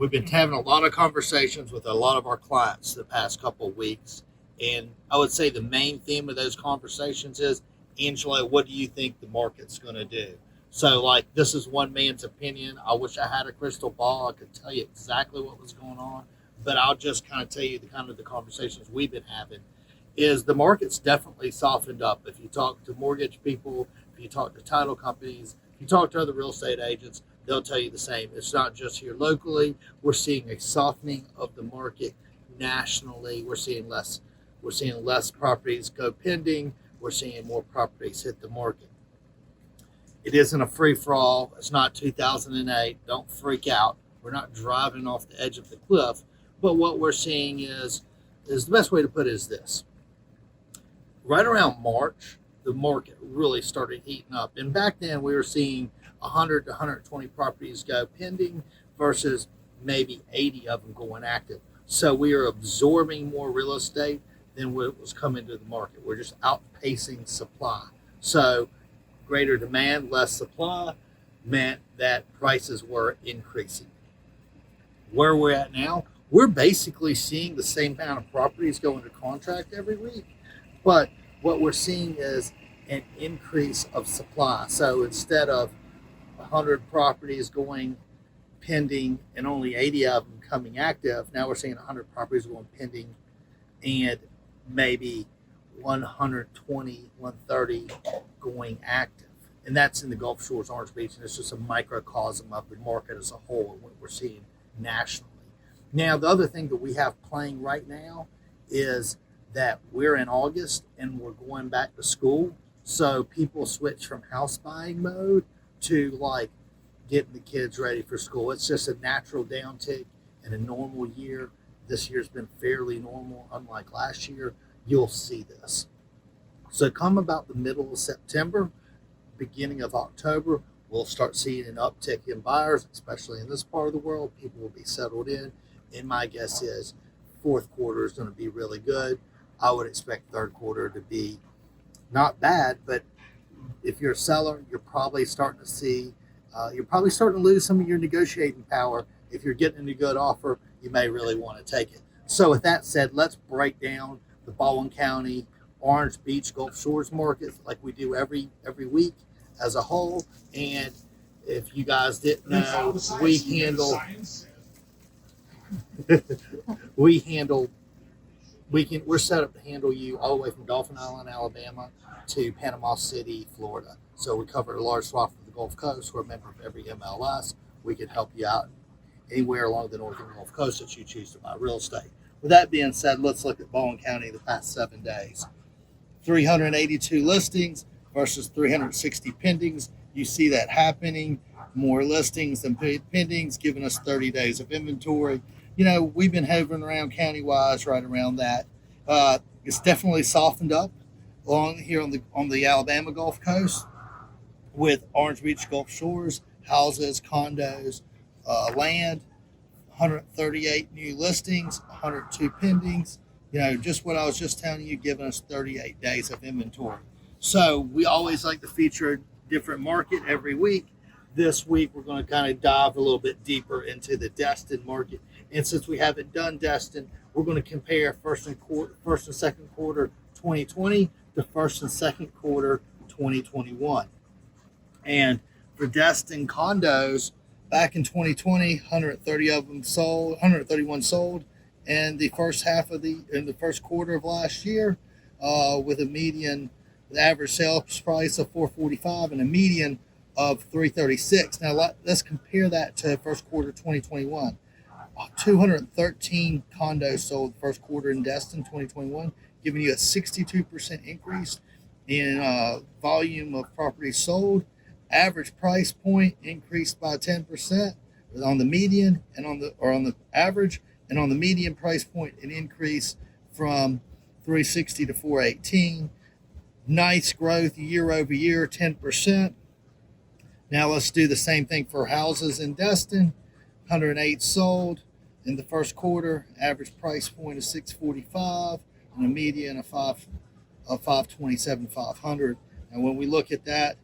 we've been having a lot of conversations with a lot of our clients the past couple of weeks. And I would say the main theme of those conversations is, Angelo, what do you think the market's going to do? So, like, this is one man's opinion. I wish I had a crystal ball. I could tell you exactly what was going on, but I'll just kind of tell you the kind of the conversations we've been having. Is the market's definitely softened up. If you talk to mortgage people, if you talk to title companies, if you talk to other real estate agents, they'll tell you the same. It's not just here locally. We're seeing a softening of the market nationally. We're seeing less properties go pending. We're seeing more properties hit the market. It isn't a free for all. It's not 2008. Don't freak out. We're not driving off the edge of the cliff. But what we're seeing is the best way to put it is this. Right around March, the market really started heating up. And back then we were seeing 100 to 120 properties go pending versus maybe 80 of them going active. So we are absorbing more real estate than what was coming to the market. We're just outpacing supply. So greater demand, less supply meant that prices were increasing. Where we're at now, we're basically seeing the same amount of properties go into contract every week, but what we're seeing is an increase of supply. So instead of 100 properties going pending and only 80 of them coming active, now we're seeing 100 properties going pending and maybe 120, 130 going active. And that's in the Gulf Shores, Orange Beach, and it's just a microcosm of the market as a whole and what we're seeing nationally. Now, the other thing that we have playing right now is that we're in August and we're going back to school. So people switch from house buying mode to like getting the kids ready for school. It's just a natural downtick in a normal year. This year's been fairly normal, unlike last year. You'll see this. So come about the middle of September, beginning of October, we'll start seeing an uptick in buyers, especially in this part of the world. People will be settled in. And my guess is fourth quarter is going to be really good. I would expect third quarter to be not bad, but if you're a seller, you're probably starting to lose some of your negotiating power. If you're getting a good offer, you may really want to take it. So with that said, let's break down the Baldwin County, Orange Beach, Gulf Shores markets like we do every week as a whole. And if you guys didn't know, we're set up to handle you all the way from Dauphin Island, Alabama to Panama City, Florida. So we cover a large swath of the Gulf Coast. We're a member of every MLS. We can help you out anywhere along the northern Gulf Coast that you choose to buy real estate. With that being said, let's look at Baldwin County the past 7 days. 382 listings versus 360 pendings. You see that happening. More listings than pendings, giving us 30 days of inventory. You know, we've been hovering around county-wise right around that. It's definitely softened up along here on the Alabama Gulf Coast with Orange Beach, Gulf Shores, houses, condos, land. 138 new listings, 102 pendings. You know, just what I was just telling you, giving us 38 days of inventory. So we always like to feature a different market every week. This week, we're going to kind of dive a little bit deeper into the Destin market. And since we haven't done Destin, we're going to compare first and second quarter 2020 to first and second quarter 2021. And for Destin condos, back in 2020, 130 of them sold, 131 sold, and the first quarter of last year, with the average sales price of $445 and a median of $336. Now let's compare that to first quarter 2021. 213 condos sold first quarter in Destin 2021, giving you a 62% increase in volume of properties sold. Average price point increased by 10% on the median and on the average, and on the median price point an increase from 360 to 418. Nice growth year over year, 10%. Now let's do the same thing for houses in Destin. 108 sold in the first quarter. Average price point is $645 and a median of $527, $500. And when we look at that,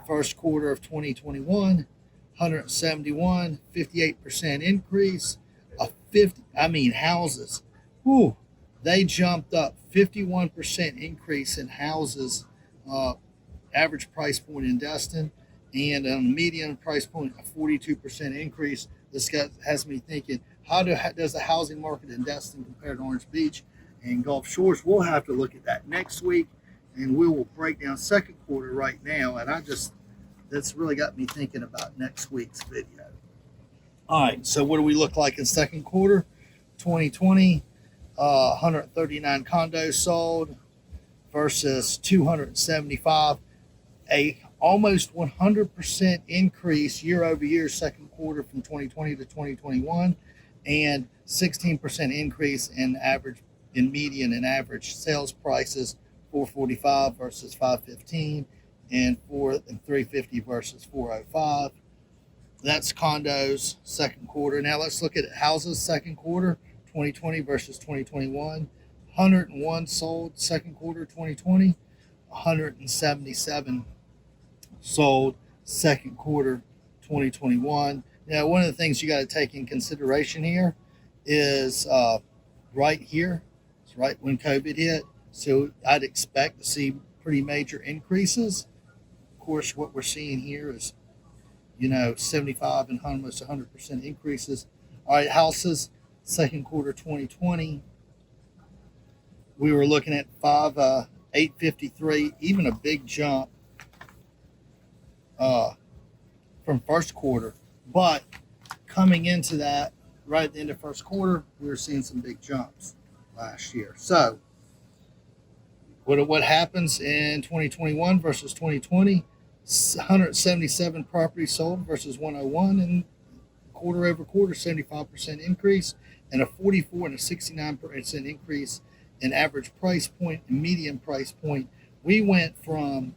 first quarter of 2021, 171, 58% increase. houses. Whew, they jumped up 51% increase in houses, average price point in Destin, and on the median price point, a 42% increase. This has me thinking, does the housing market in Destin compare to Orange Beach and Gulf Shores? We'll have to look at that next week, and we will break down second quarter right now. And that's really got me thinking about next week's video. All right, so what do we look like in second quarter 2020? 139 condos sold versus 275, a almost 100% increase year over year second quarter from 2020 to 2021, and 16% increase in median and average sales prices, 445 versus 515, and 350 versus 405. That's condos second quarter. Now let's look at houses second quarter 2020 versus 2021. 101 sold second quarter 2020, 177 sold second quarter 2021. Now, one of the things you got to take in consideration here is right here. It's right when COVID hit. So I'd expect to see pretty major increases. Of course, what we're seeing here is, 75 and almost 100% increases. All right, houses, second quarter 2020, we were looking at 853, even a big jump from first quarter. But coming into that, right at the end of first quarter, we were seeing some big jumps last year. So what happens in 2021 versus 2020? 177 properties sold versus 101, and quarter over quarter 75% increase, and a 44 and a 69% increase in average price point and median price point. We went from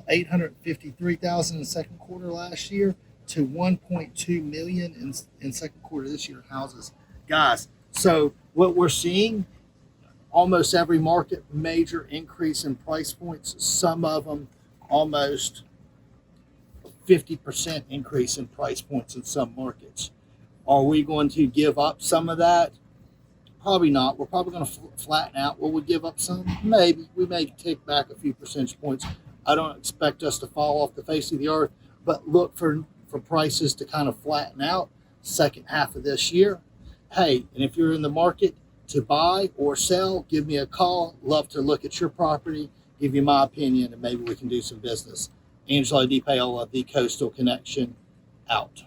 853,000 in second quarter last year to 1.2 million in second quarter this year houses, guys. So what we're seeing, almost every market, major increase in price points. Some of them almost 50% increase in price points in some markets. Are we going to give up some of that? Probably not. We're probably going to flatten out. Will we give up some? Maybe. We may take back a few percentage points. I don't expect us to fall off the face of the earth, but look for prices to kind of flatten out second half of this year. Hey, and if you're in the market to buy or sell, give me a call. Love to look at your property, give you my opinion, and maybe we can do some business. Angelo DePaola, The Coastal Connection, out.